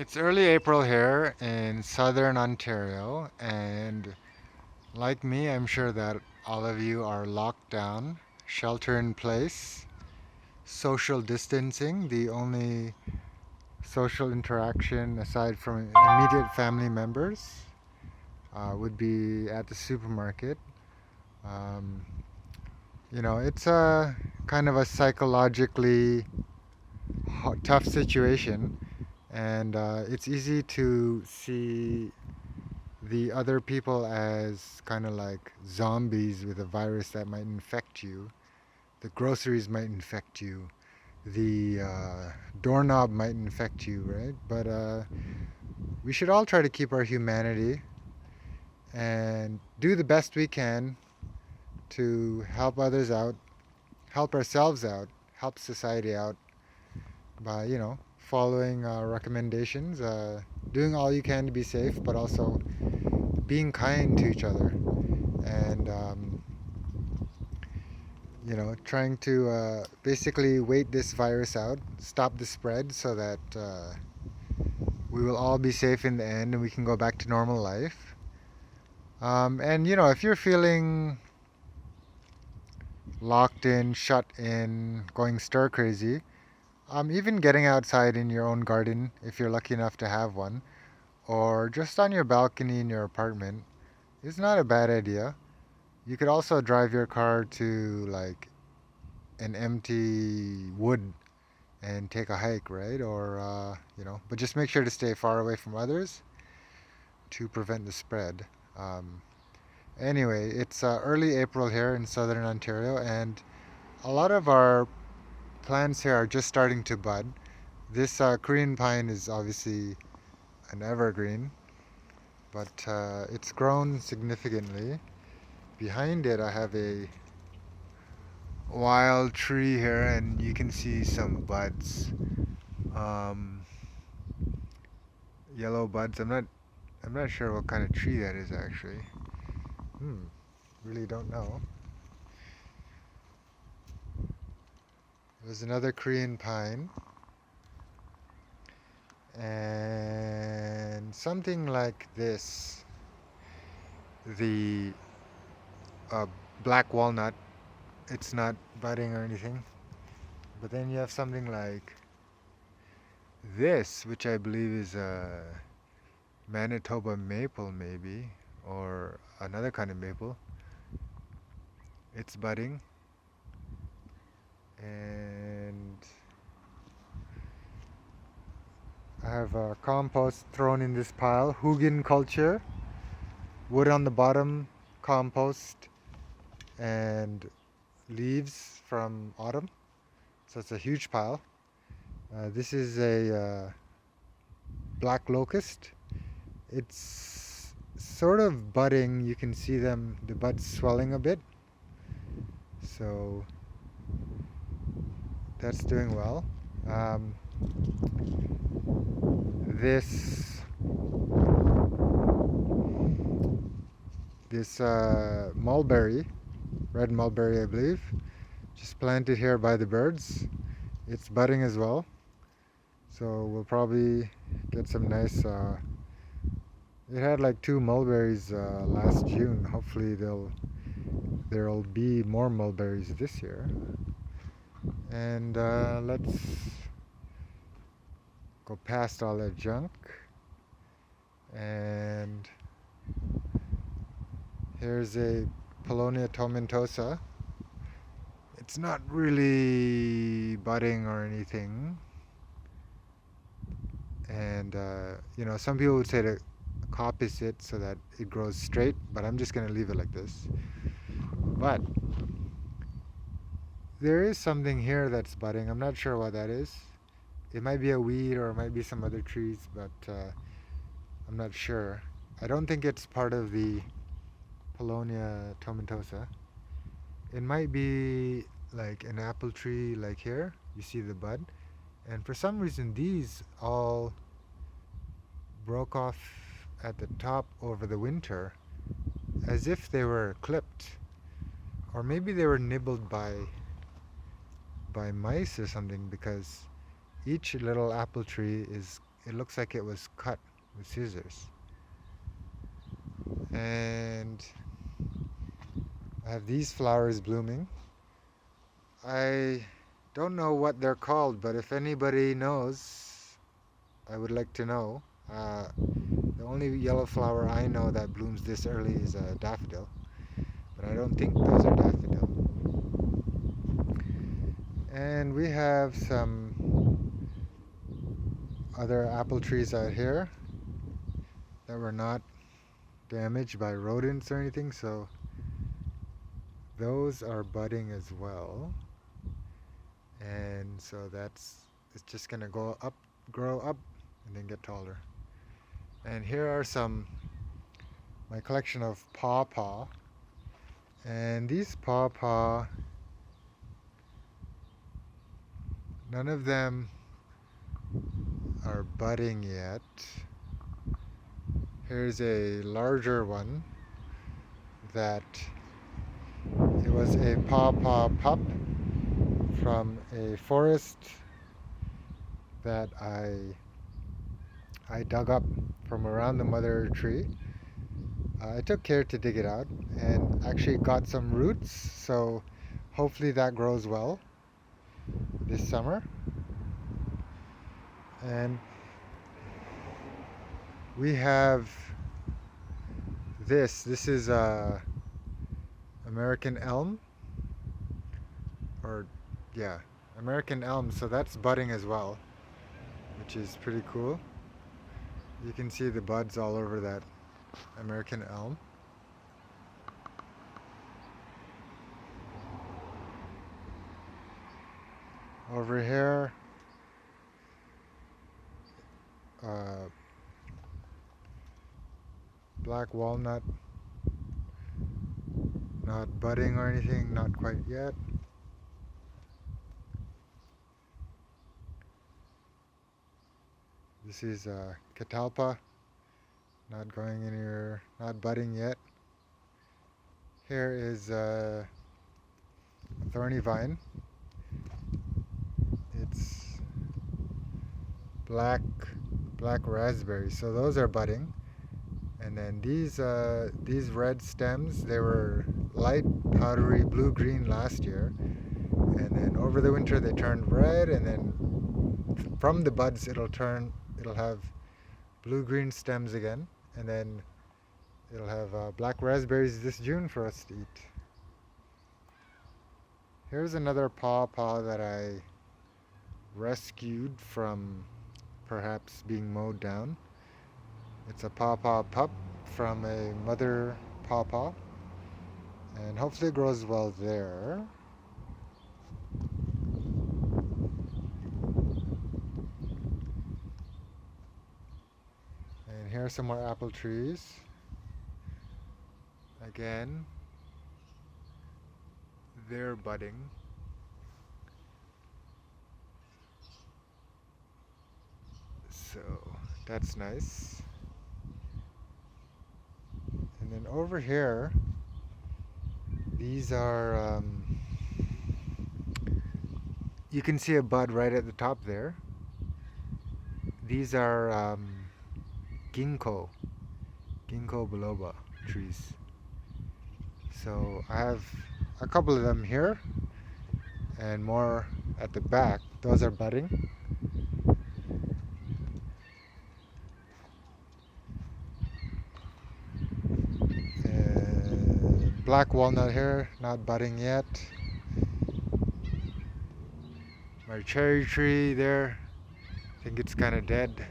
It's early April here in southern Ontario, and like me, I'm sure that all of you are locked down, shelter in place, social distancing. The only social interaction aside from immediate family members would be at the supermarket. Um, it's a kind of a psychologically tough situation, and it's easy to see the other people as kind of like zombies with a virus that might infect you. The groceries might infect you. The doorknob might infect you, right? But we should all try to keep our humanity and do the best we can to help others out, help ourselves out, help society out by, following recommendations, doing all you can to be safe, but also being kind to each other. And trying to basically wait this virus out, stop the spread so that we will all be safe in the end and we can go back to normal life. And if you're feeling locked in, shut in, going stir crazy, even getting outside in your own garden, if you're lucky enough to have one, or just on your balcony in your apartment, is not a bad idea. You could also drive your car to like an empty wood and take a hike, right? But just make sure to stay far away from others to prevent the spread. Um, anyway, it's early April here in southern Ontario, and a lot of our plants here are just starting to bud. This Korean pine is obviously an evergreen, but it's grown significantly. Behind it, I have a wild tree here, and you can see some buds, um, yellow buds. I'm not sure what kind of tree that is actually. Hmm, really don't know. There's another Korean pine and something like this. The uh, black walnut. It's not budding or anything. But then you have something like this, which I believe is a Manitoba maple, maybe, or another kind of maple. It's budding, and I have compost thrown in this pile. Hugin culture, wood on the bottom, compost, and leaves from autumn. So it's a huge pile. This is a black locust. It's sort of budding. You can see the buds swelling a bit. So that's doing well. Um, this mulberry, red mulberry, I believe, just planted here by the birds. It's budding as well. So we'll probably get some nice. It had like two mulberries last June. Hopefully there'll be more mulberries this year. And let's go past all that junk. And here's a Paulownia tomentosa. It's not really budding or anything. And some people would say to coppice it so that it grows straight, but I'm just going to leave it like this. But there is something here that's budding. I'm not sure what that is. It might be a weed or it might be some other trees, but I'm not sure. I don't think it's part of the Paulownia tomentosa. It might be like an apple tree, like here. You see the bud. And for some reason, these all broke off at the top over the winter as if they were clipped. Or maybe they were nibbled by mice or something, because each little apple tree it looks like it was cut with scissors. And I have these flowers blooming. I don't know what they're called, but if anybody knows, I would like to know. The only yellow flower I know that blooms this early is a daffodil, but I don't think those are daffodil. And we have some other apple trees out here that were not damaged by rodents or anything, so those are budding as well. And so it's just gonna go up, grow up, and then get taller. And here are my collection of pawpaw. And these pawpaw, none of them are budding yet. Here's a larger one that it was a pawpaw pup from a forest that I dug up from around the mother tree. I took care to dig it out and actually got some roots, so hopefully that grows well this summer. And we have this is American elm, or yeah, American elm, so that's budding as well, which is pretty cool. You can see the buds all over that American elm. Over here, uh, black walnut, not budding or anything, not quite yet. This is catalpa, not going anywhere, not budding yet. Here is a thorny vine. It's black raspberry, so those are budding. And then these red stems, they were light powdery blue-green last year, and then over the winter they turned red, and then from the buds it'll have blue-green stems again, and then it'll have black raspberries this June for us to eat. Here's another pawpaw that I rescued from perhaps being mowed down. It's a pawpaw pup from a mother pawpaw, and hopefully it grows well there. And here are some more apple trees. Again, they're budding. So that's nice. And then over here, these are, you can see a bud right at the top there. These are ginkgo biloba trees. So I have a couple of them here and more at the back. Those are budding. And black walnut here, not budding yet. My cherry tree there, I think it's kind of dead.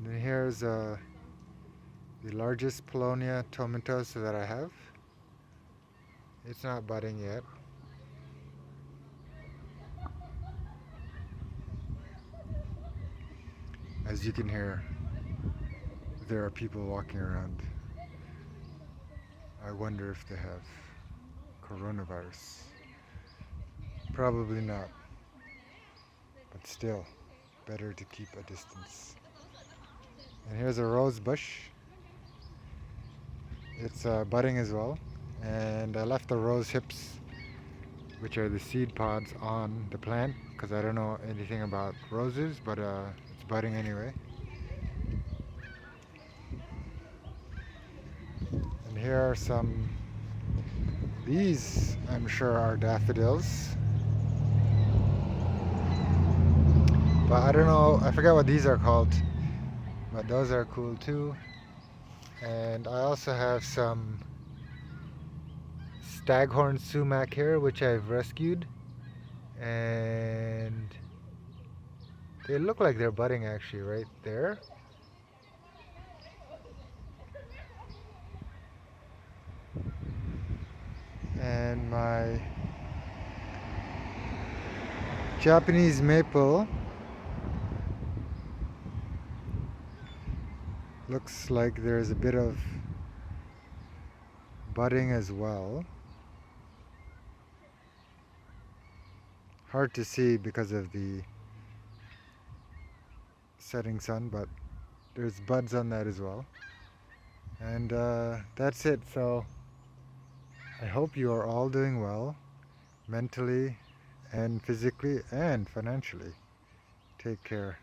And then here's the largest Paulownia tomentosa that I have. It's not budding yet. As you can hear, there are people walking around. I wonder if they have coronavirus. Probably not, but still, better to keep a distance. And here's a rose bush. It's budding as well. And I left the rose hips, which are the seed pods, on the plant because I don't know anything about roses, but it's budding anyway. And here are some, these I'm sure are daffodils. But I don't know, I forget what these are called, but those are cool too. And I also have some staghorn sumac here, which I've rescued. And they look like they're budding actually right there. And my Japanese maple looks like there's a bit of budding as well. Hard to see because of the setting sun, but there's buds on that as well. And that's it. So I hope you are all doing well, mentally and physically and financially. Take care.